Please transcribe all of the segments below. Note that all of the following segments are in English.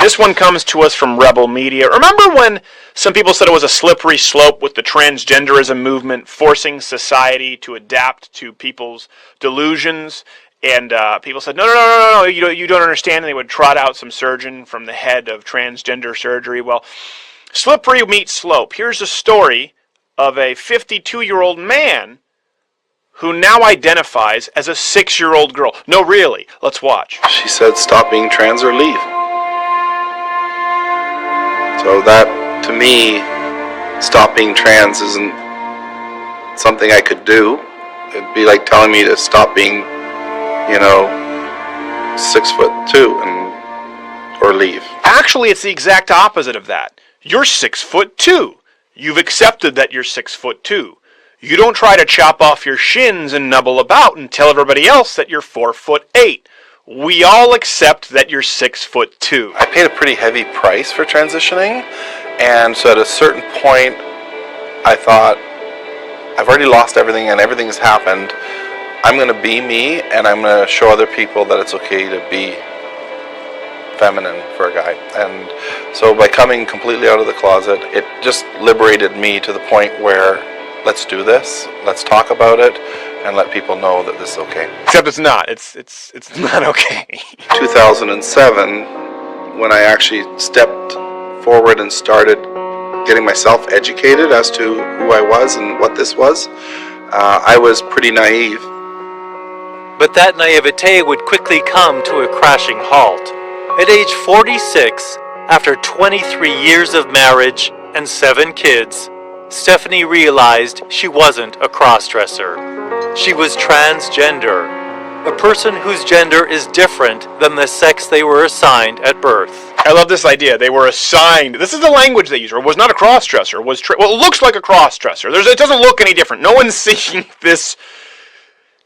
This one comes to us from Rebel Media. Remember when some people said it was a slippery slope with the transgenderism movement forcing society to adapt to people's delusions? And people said, no, you don't understand. And they would trot out some surgeon from the head of transgender surgery. Well, slippery meets slope. Here's a story of a 52-year-old man who now identifies as a 6-year-old girl. No, really. Let's watch. She said, stop being trans or leave. So that, to me, stop being trans isn't something I could do. It'd be like telling me to stop being, 6'2" or leave. Actually, it's the exact opposite of that. You're 6'2". You've accepted that you're 6'2". You don't try to chop off your shins and nubble about and tell everybody else that you're 4'8". We all accept that you're 6'2". I paid a pretty heavy price for transitioning, and so at a certain point, I thought, I've already lost everything and everything's happened. I'm going to be me, and I'm going to show other people that it's okay to be feminine for a guy. And so by coming completely out of the closet, it just liberated me to the point where let's do this, let's talk about it, and let people know that this is okay. Except it's not. It's not okay. 2007, when I actually stepped forward and started getting myself educated as to who I was and what this was, I was pretty naive. But that naivete would quickly come to a crashing halt. At age 46, after 23 years of marriage and 7 kids, Stephanie realized she wasn't a crossdresser. She was transgender, a person whose gender is different than the sex they were assigned at birth. I love this idea. They were assigned. This is the language they use. It was not a crossdresser. Well, it looks like a crossdresser. It doesn't look any different. No one's seeing this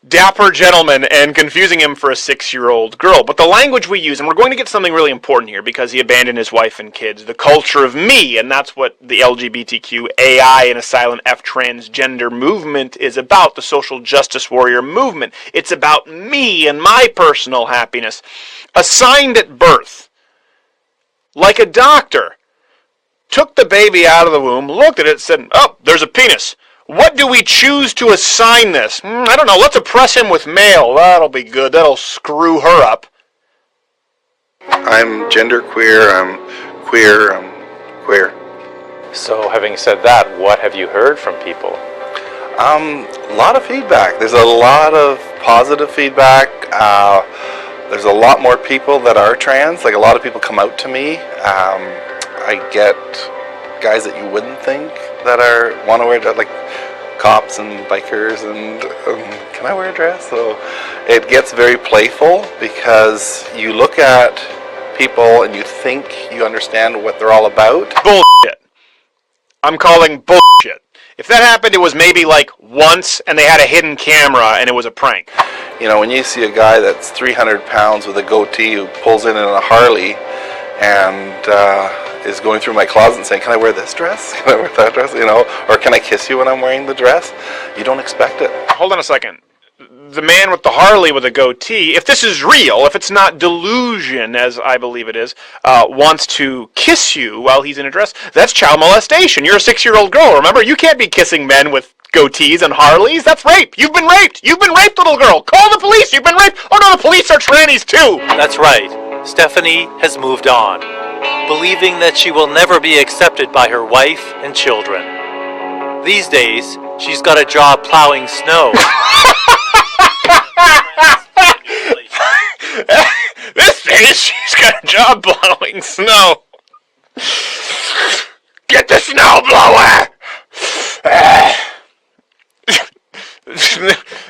dapper gentleman and confusing him for a 6-year-old girl. But the language we use, and we're going to get something really important here because he abandoned his wife and kids, the culture of me, and that's what the LGBTQ AI and Asylum F transgender movement is about, the social justice warrior movement. It's about me and my personal happiness. Assigned at birth, like a doctor, took the baby out of the womb, looked at it, said, oh, there's a penis. What do we choose to assign this? I don't know. Let's oppress him with male. That'll be good. That'll screw her up. I'm genderqueer. I'm queer. I'm queer. So having said that, what have you heard from people? A lot of feedback. There's a lot of positive feedback. There's a lot more people that are trans. Like, a lot of people come out to me. I get guys that you wouldn't think that want to wear, like cops and bikers, and can I wear a dress? So it gets very playful because you look at people and you think you understand what they're all about. Bullshit. I'm calling bullshit. If that happened, it was maybe like once and they had a hidden camera and it was a prank. When you see a guy that's 300 pounds with a goatee who pulls in a Harley and is going through my closet and saying, can I wear this dress? Can I wear that dress? Or can I kiss you when I'm wearing the dress? You don't expect it. Hold on a second. The man with the Harley with a goatee, if this is real, if it's not delusion, as I believe it is, wants to kiss you while he's in a dress, that's child molestation. You're a 6-year-old girl, remember? You can't be kissing men with goatees and Harleys. That's rape. You've been raped. You've been raped, little girl. Call the police. You've been raped. Oh no, the police are trannies too. That's right. Stephanie has moved on, believing that she will never be accepted by her wife and children. These days, she's got a job plowing snow. This day, she's got a job plowing snow. Get the snow blower!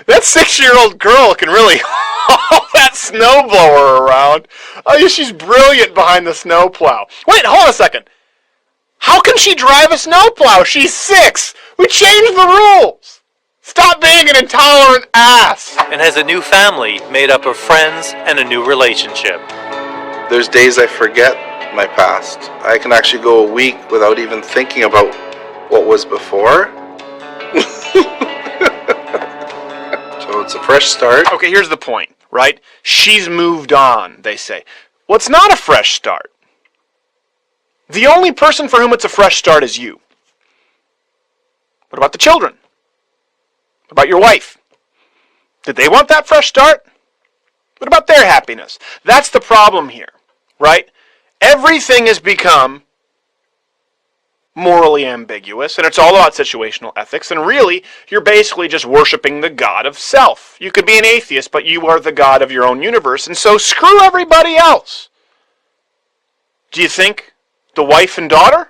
That 6-year-old girl can really haul that snowblower around. Oh, yeah, she's brilliant behind the snowplow. Wait, hold on a second. How can she drive a snowplow? She's 6. We changed the rules. Stop being an intolerant ass. And has a new family made up of friends and a new relationship. There's days I forget my past. I can actually go a week without even thinking about what was before. So it's a fresh start. Okay, here's the point, right? She's moved on, they say. Well, it's not a fresh start. The only person for whom it's a fresh start is you. What about the children? What about your wife? Did they want that fresh start? What about their happiness? That's the problem here, right? Everything has become morally ambiguous, and it's all about situational ethics, and really, you're basically just worshiping the god of self. You could be an atheist, but you are the god of your own universe, and so screw everybody else. Do you think the wife and daughter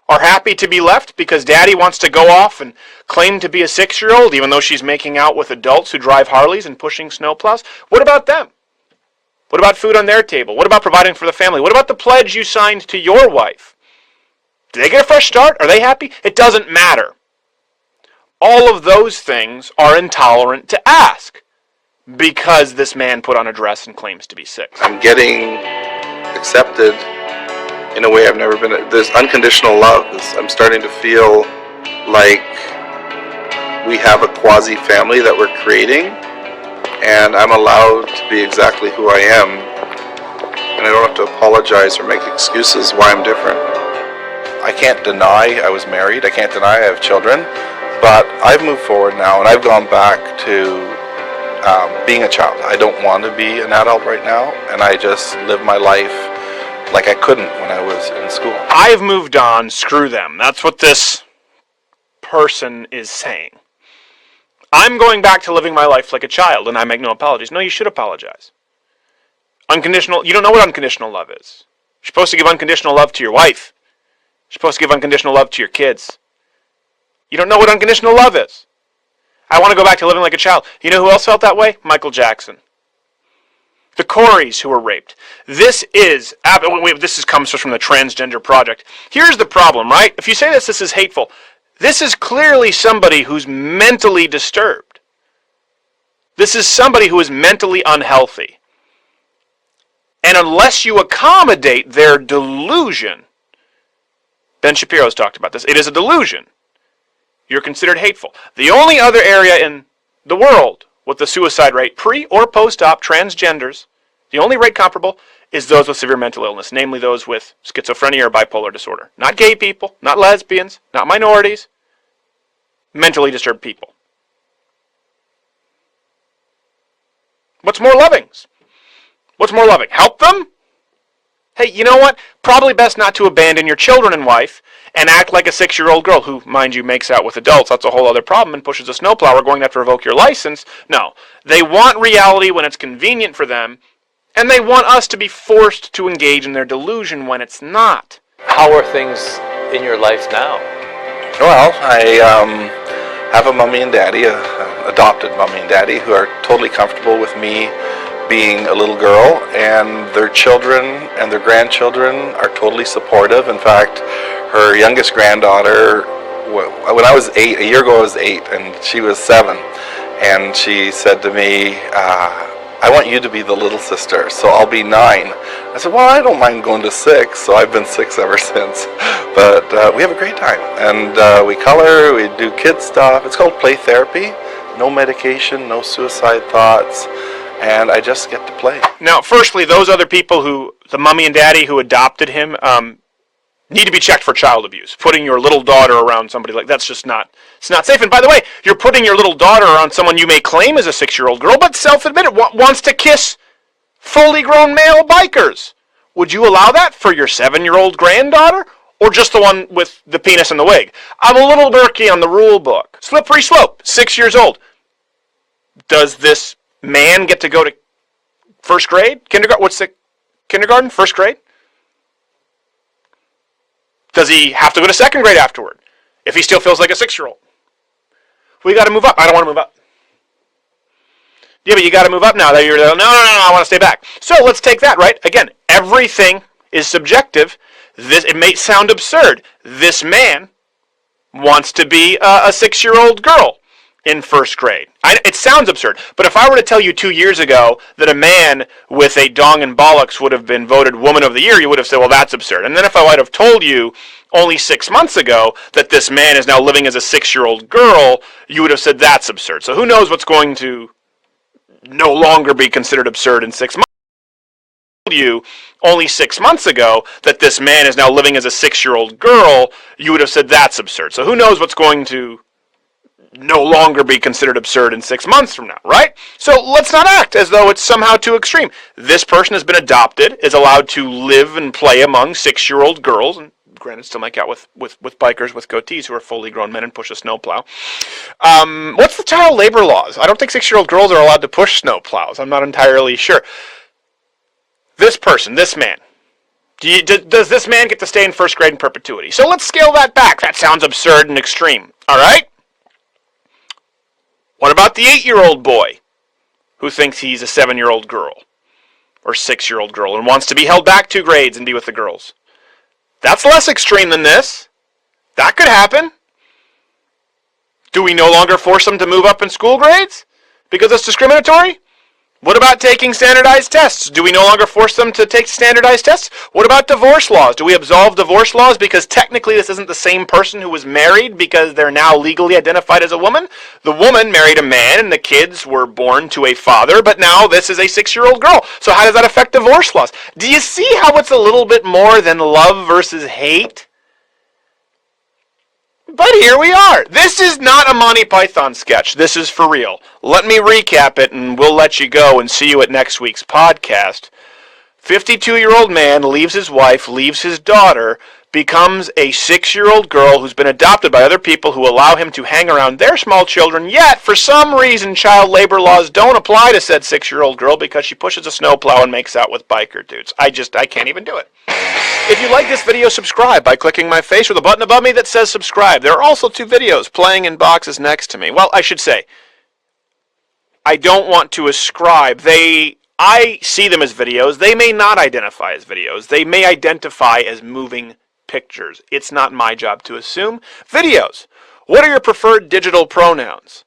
are happy to be left because daddy wants to go off and claim to be a 6-year-old even though she's making out with adults who drive Harleys and pushing snowplows? What about them? What about food on their table? What about providing for the family? What about the pledge you signed to your wife? Did they get a fresh start? Are they happy? It doesn't matter. All of those things are intolerant to ask because this man put on a dress and claims to be 6. I'm getting accepted in a way I've never been. There's unconditional love. I'm starting to feel like we have a quasi-family that we're creating, and I'm allowed to be exactly who I am, and I don't have to apologize or make excuses why I'm different. I can't deny I was married. I can't deny I have children, but I've moved forward now, and I've gone back to being a child. I don't want to be an adult right now, and I just live my life like I couldn't when I was in school. I've moved on, screw them. That's what this person is saying. I'm going back to living my life like a child, and I make no apologies. No, you should apologize. Unconditional, you don't know what unconditional love is. You're supposed to give unconditional love to your wife. You're supposed to give unconditional love to your kids. You don't know what unconditional love is. I want to go back to living like a child. You know who else felt that way? Michael Jackson. The Coreys who were raped. This comes from the Transgender Project. Here's the problem, right? If you say this is hateful. This is clearly somebody who's mentally disturbed. This is somebody who is mentally unhealthy. And unless you accommodate their delusion, Ben Shapiro's talked about this, it is a delusion. You're considered hateful. The only other area in the world with the suicide rate, pre or post-op transgenders, the only rate comparable is those with severe mental illness, namely those with schizophrenia or bipolar disorder. Not gay people, not lesbians, not minorities, mentally disturbed people. What's more loving? What's more loving? Help them? Hey, you know what? Probably best not to abandon your children and wife and act like a 6-year-old girl who, mind you, makes out with adults. That's a whole other problem and pushes a snowplow. We're going to have to revoke your license. No. They want reality when it's convenient for them, and they want us to be forced to engage in their delusion when it's not. How are things in your life now? Well, I have a mommy and daddy, adopted mommy and daddy, who are totally comfortable with me being a little girl, and their children and their grandchildren are totally supportive. In fact, her youngest granddaughter, when I was 8, a year ago I was 8, and she was 7, and she said to me, I want you to be the little sister, so I'll be 9. I said, well, I don't mind going to 6, so I've been 6 ever since. But we have a great time, and we color, we do kid stuff. It's called play therapy. No medication, no suicide thoughts, and I just get to play. Now, firstly, those other people who, the mommy and daddy who adopted him, need to be checked for child abuse. Putting your little daughter around somebody like that's just not, it's not safe. And by the way, you're putting your little daughter around someone you may claim is a 6-year-old girl, but self-admitted wants to kiss fully grown male bikers. Would you allow that for your 7-year-old granddaughter? Or just the one with the penis and the wig? I'm a little murky on the rule book. Slippery slope, 6 years old. Does this man get to go to first grade? Kindergarten? What's the kindergarten? First grade? Does he have to go to second grade afterward? If he still feels like a 6-year-old? We got to move up. I don't want to move up. Yeah, but you got to move up now. You're no, I want to stay back. So let's take that, right? Again, everything is subjective. It may sound absurd. This man wants to be a 6-year-old girl in first grade. It sounds absurd, but if I were to tell you 2 years ago that a man with a dong and bollocks would have been voted Woman of the Year, you would have said, well, that's absurd. And then if I might have told you only 6 months ago that this man is now living as a 6-year-old girl, you would have said that's absurd. So who knows what's going to no longer be considered absurd in 6 months. told you only 6 months ago that this man is now living as a 6-year-old girl, you would have said that's absurd. So who knows what's going to no longer be considered absurd in 6 months from now, right? So let's not act as though it's somehow too extreme. This person has been adopted, is allowed to live and play among 6-year-old girls, and granted still make out with bikers with goatees who are fully grown men and push a snowplow. What's the child labor laws? I don't think 6-year-old girls are allowed to push snowplows. I'm not entirely sure. This person, this man, does this man get to stay in first grade in perpetuity? So let's scale that back. That sounds absurd and extreme, all right? What about the 8-year-old boy who thinks he's a 7-year-old girl or 6-year-old girl and wants to be held back 2 grades and be with the girls? That's less extreme than this. That could happen. Do we no longer force them to move up in school grades because it's discriminatory? What about taking standardized tests? Do we no longer force them to take standardized tests? What about divorce laws? Do we absolve divorce laws because technically this isn't the same person who was married because they're now legally identified as a woman? The woman married a man and the kids were born to a father, but now this is a 6-year-old girl. So how does that affect divorce laws? Do you see how it's a little bit more than love versus hate? But here we are. This is not a Monty Python sketch. This is for real. Let me recap it and we'll let you go and see you at next week's podcast. 52-year-old man leaves his wife, leaves his daughter, becomes a 6-year-old girl who's been adopted by other people who allow him to hang around their small children, yet for some reason child labor laws don't apply to said 6-year-old girl because she pushes a snowplow and makes out with biker dudes. I can't even do it. If you like this video, subscribe by clicking my face or the button above me that says subscribe. There are also 2 videos playing in boxes next to me. Well, I should say, I don't want to ascribe. I see them as videos. They may not identify as videos. They may identify as moving pictures. It's not my job to assume. Videos. What are your preferred digital pronouns?